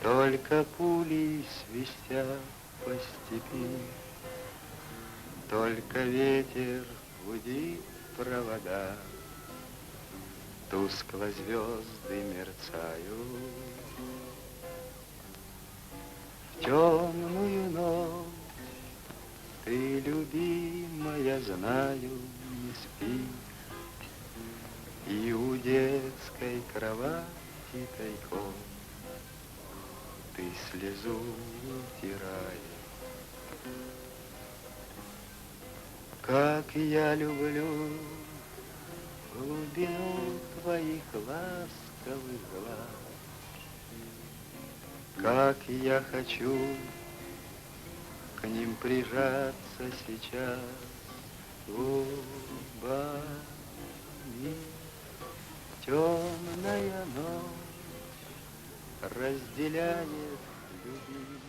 Только пули свистят по степи, только ветер гудит провода, тускло звезды мерцают. В темную ночь ты, любимая, знаю, не спишь, и у детской кровати тайком ты слезу утираешь. Как я люблю глубину твоих ласковых глаз, как я хочу к ним прижаться сейчас губами. Темная ночь разделяет любви.